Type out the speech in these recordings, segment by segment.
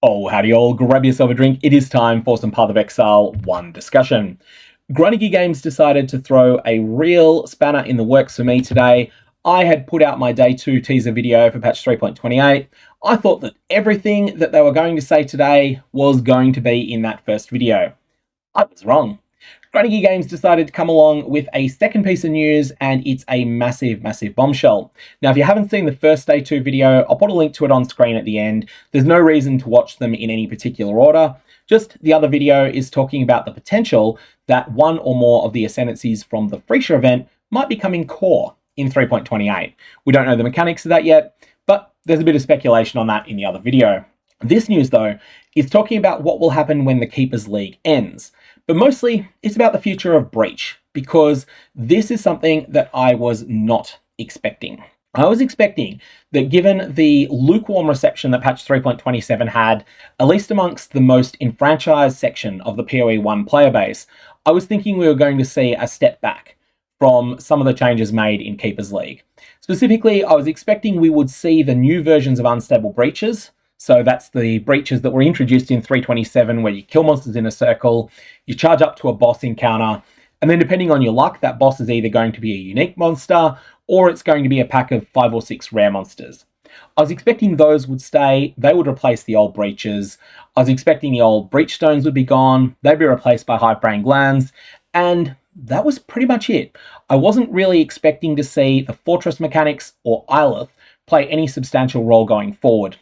Oh, howdy all, grab yourself a drink. It is time for some Path of Exile 1 discussion. Grungy Games decided to throw a real spanner in the works for me today. I had put out my day 2 teaser video for patch 3.28. I thought that everything that they were going to say today was going to be in that first video. I was wrong. Grungy Games decided to come along with a second piece of news, and it's a massive, massive bombshell. Now, if you haven't seen the first day 2 video, I'll put a link to it on screen at the end. There's no reason to watch them in any particular order. Just the other video is talking about the potential that one or more of the ascendancies from the Freesia event might be coming core in 3.28. We don't know the mechanics of that yet, but there's a bit of speculation on that in the other video. This news, though, is talking about what will happen when the Keepers League ends. But mostly, it's about the future of Breach, because this is something that I was not expecting. I was expecting that given the lukewarm reception that patch 3.27 had, at least amongst the most enfranchised section of the POE 1 player base, I was thinking we were going to see a step back from some of the changes made in Keepers League. Specifically, I was expecting we would see the new versions of Unstable Breaches. So that's the breaches that were introduced in 3.27, where you kill monsters in a circle, you charge up to a boss encounter, and then depending on your luck, that boss is either going to be a unique monster, or it's going to be a pack of 5 or 6 rare monsters. I was expecting those would stay, they would replace the old breaches. I was expecting the old breach stones would be gone, they'd be replaced by hive brain glands, and that was pretty much it. I wasn't really expecting to see the fortress mechanics or Islet play any substantial role going forward.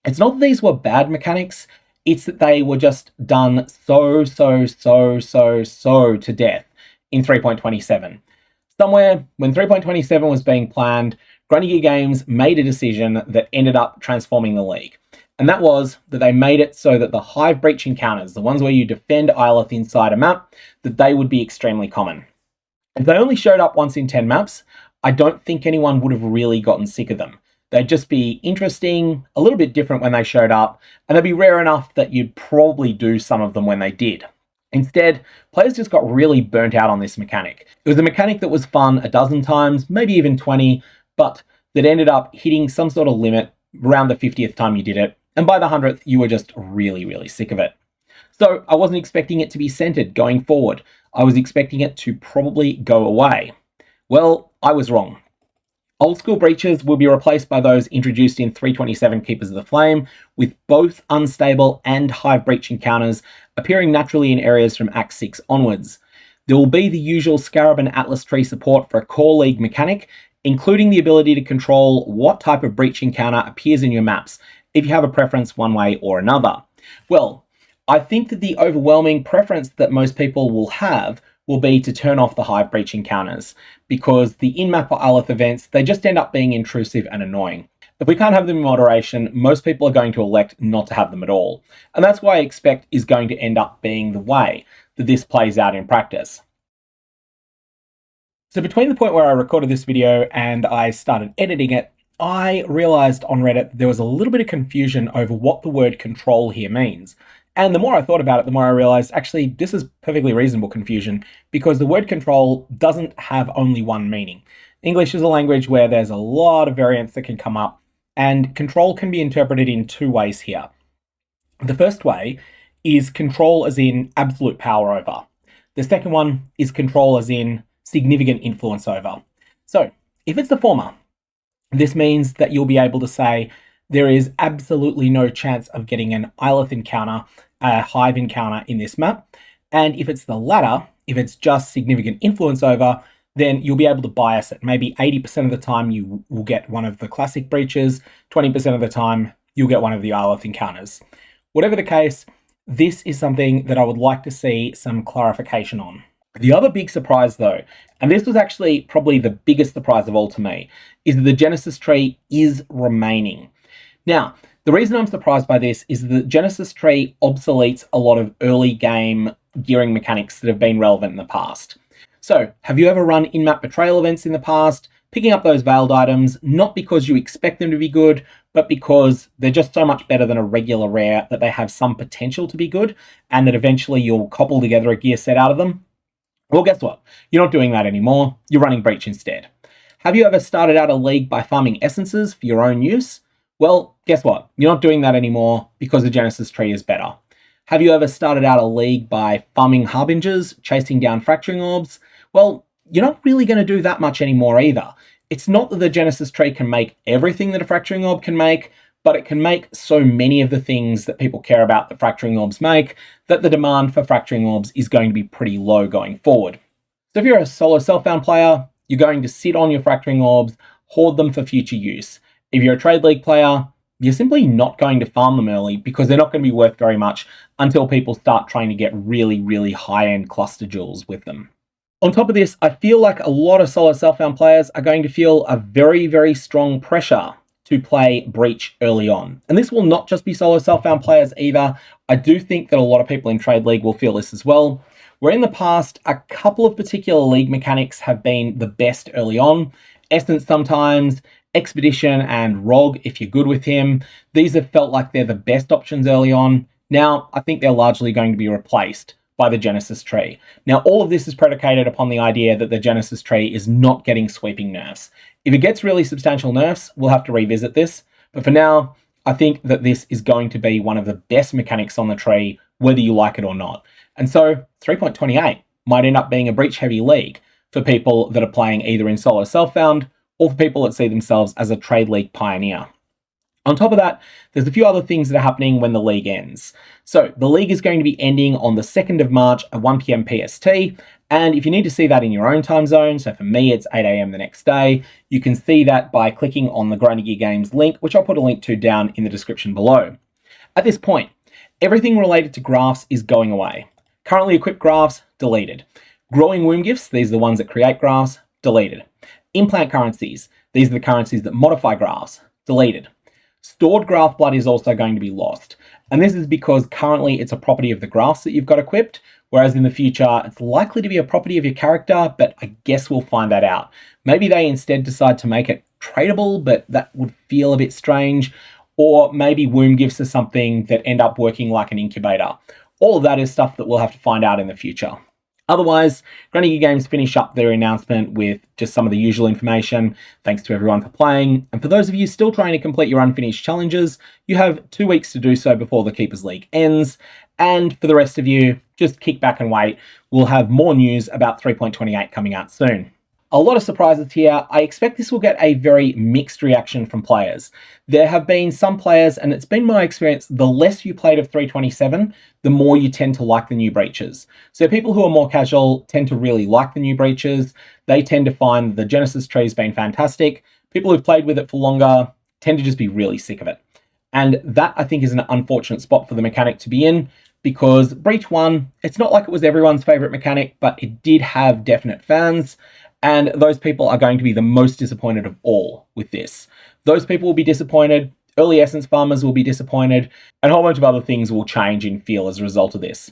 It's not that these were bad mechanics, it's that they were just done so to death in 3.27. Somewhere, when 3.27 was being planned, Grungy Games made a decision that ended up transforming the league. And that was that they made it so that the Hive Breach encounters, the ones where you defend Islet inside a map, that they would be extremely common. If they only showed up once in 10 maps, I don't think anyone would have really gotten sick of them. They'd just be interesting, a little bit different when they showed up, and they'd be rare enough that you'd probably do some of them when they did. Instead, players just got really burnt out on this mechanic. It was a mechanic that was fun a dozen times, maybe even 20, but that ended up hitting some sort of limit around the 50th time you did it, and by the 100th, you were just really sick of it. So I wasn't expecting it to be centered going forward. I was expecting it to probably go away. Well, I was wrong. Old school breaches will be replaced by those introduced in 3.27 Keepers of the Flame, with both unstable and hive breach encounters appearing naturally in areas from Act 6 onwards. There will be the usual Scarab and Atlas tree support for a core league mechanic, including the ability to control what type of breach encounter appears in your maps, if you have a preference one way or another. Well, I think that the overwhelming preference that most people will have will be to turn off the hive breach encounters, because the in-map or Aleth events, they just end up being intrusive and annoying. If we can't have them in moderation, most people are going to elect not to have them at all. And that's why I expect is going to end up being the way that this plays out in practice. So between the point where I recorded this video and I started editing it, I realized on Reddit there was a little bit of confusion over what the word control here means. And the more I thought about it, the more I realized, actually, this is perfectly reasonable confusion, because the word control doesn't have only one meaning. English is a language where there's a lot of variants that can come up, and control can be interpreted in 2 ways here. The first way is control as in absolute power over. The second one is control as in significant influence over. So, if it's the former, this means that you'll be able to say, there is absolutely no chance of getting an Islet encounter, a hive encounter in this map. And if it's the latter, if it's just significant influence over, then you'll be able to bias it. Maybe 80% of the time you will get one of the classic breaches, 20% of the time you'll get one of the Islet encounters. Whatever the case, this is something that I would like to see some clarification on. The other big surprise though, and this was actually probably the biggest surprise of all to me, is that the Genesis tree is remaining. Now, the reason I'm surprised by this is that the Genesis tree obsoletes a lot of early game gearing mechanics that have been relevant in the past. So, have you ever run in-map betrayal events in the past, picking up those veiled items, not because you expect them to be good, but because they're just so much better than a regular rare that they have some potential to be good, and that eventually you'll cobble together a gear set out of them? Well, guess what? You're not doing that anymore. You're running Breach instead. Have you ever started out a league by farming essences for your own use? Well, guess what? You're not doing that anymore because the Genesis tree is better. Have you ever started out a league by farming harbingers, chasing down fracturing orbs? Well, you're not really going to do that much anymore either. It's not that the Genesis tree can make everything that a fracturing orb can make, but it can make so many of the things that people care about that fracturing orbs make that the demand for fracturing orbs is going to be pretty low going forward. So if you're a solo self-found player, you're going to sit on your fracturing orbs, hoard them for future use. If you're a trade league player, you're simply not going to farm them early because they're not going to be worth very much until people start trying to get really, really high-end cluster jewels with them. On top of this, I feel like a lot of solo self-found players are going to feel a very, very strong pressure to play Breach early on. And this will not just be solo self-found players either. I do think that a lot of people in Trade League will feel this as well. Where in the past, a couple of particular league mechanics have been the best early on. Essence sometimes, Expedition and Rogue if you're good with him. These have felt like they're the best options early on. Now, I think they're largely going to be replaced by the Genesis tree. Now, all of this is predicated upon the idea that the Genesis tree is not getting sweeping nerfs. If it gets really substantial nerfs, we'll have to revisit this. But for now, I think that this is going to be one of the best mechanics on the tree, whether you like it or not. And so 3.28 might end up being a breach-heavy league for people that are playing either in solo self-found or for people that see themselves as a trade league pioneer. On top of that, there's a few other things that are happening when the league ends. So the league is going to be ending on the 2nd of March at 1 p.m. PST. And if you need to see that in your own time zone, so for me, it's 8 a.m. the next day, you can see that by clicking on the Grinding Gear Games link, which I'll put a link to down in the description below. At this point, everything related to Grafts is going away. Currently equipped Grafts, deleted. Growing womb gifts, these are the ones that create Grafts, deleted. Implant currencies, these are the currencies that modify Grafts, deleted. Stored Graft blood is also going to be lost. And this is because currently it's a property of the Grafts that you've got equipped, whereas in the future it's likely to be a property of your character, but I guess we'll find that out. Maybe they instead decide to make it tradable, but that would feel a bit strange. Or maybe womb gifts are something that end up working like an incubator. All of that is stuff that we'll have to find out in the future. Otherwise, Grinding Gear Games finish up their announcement with just some of the usual information. Thanks to everyone for playing. And for those of you still trying to complete your unfinished challenges, you have 2 weeks to do so before the Keepers League ends. And for the rest of you, just kick back and wait. We'll have more news about 3.28 coming out soon. A lot of surprises here. I expect this will get a very mixed reaction from players. There have been some players, and it's been my experience, the less you played of 327, the more you tend to like the new breaches. So people who are more casual tend to really like the new breaches. They tend to find the Genesis tree has been fantastic. People who've played with it for longer tend to just be really sick of it. And that, I think, is an unfortunate spot for the mechanic to be in, because Breach 1, it's not like it was everyone's favorite mechanic, but it did have definite fans. And those people are going to be the most disappointed of all with this. Those people will be disappointed, early essence farmers will be disappointed, and a whole bunch of other things will change in feel as a result of this.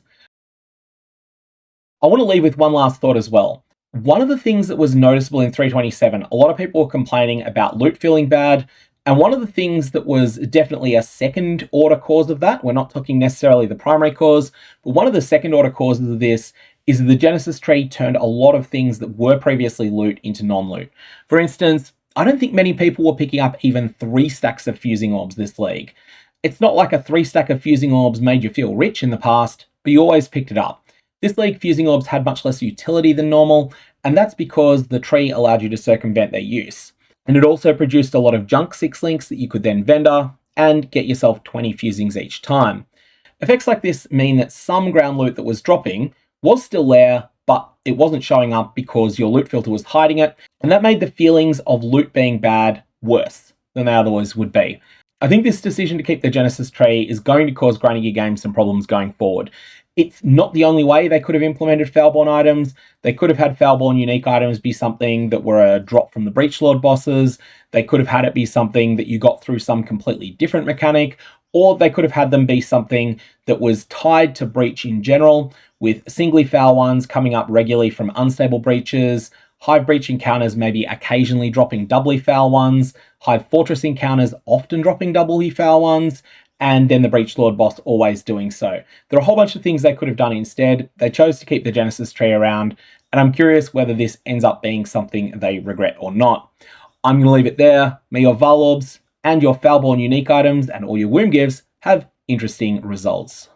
I want to leave with one last thought as well. One of the things that was noticeable in 327, a lot of people were complaining about loot feeling bad, and one of the things that was definitely a second order cause of that, we're not talking necessarily the primary cause, but one of the second order causes of this is that the Genesis tree turned a lot of things that were previously loot into non-loot. For instance, I don't think many people were picking up even 3 stacks of fusing orbs this league. It's not like a 3 stack of fusing orbs made you feel rich in the past, but you always picked it up. This league, fusing orbs had much less utility than normal, and that's because the tree allowed you to circumvent their use. And it also produced a lot of junk 6 links that you could then vendor and get yourself 20 fusings each time. Effects like this mean that some ground loot that was dropping was still there, but it wasn't showing up because your loot filter was hiding it, and that made the feelings of loot being bad worse than they otherwise would be. I think this decision to keep the Genesis tree is going to cause Grinding Gear Games some problems going forward. It's not the only way they could have implemented Foulborn items. They could have had Foulborn unique items be something that were a drop from the Breach Lord bosses. They could have had it be something that you got through some completely different mechanic, or they could have had them be something that was tied to Breach in general, with singly foul ones coming up regularly from unstable breaches, Hive Breach encounters maybe occasionally dropping doubly foul ones, Hive Fortress encounters often dropping doubly foul ones, and then the Breach Lord boss always doing so. There are a whole bunch of things they could have done instead. They chose to keep the Genesis tree around, and I'm curious whether this ends up being something they regret or not. I'm going to leave it there. Me or Valorbs, and your Foulborn unique items and all your womb gifts have interesting results.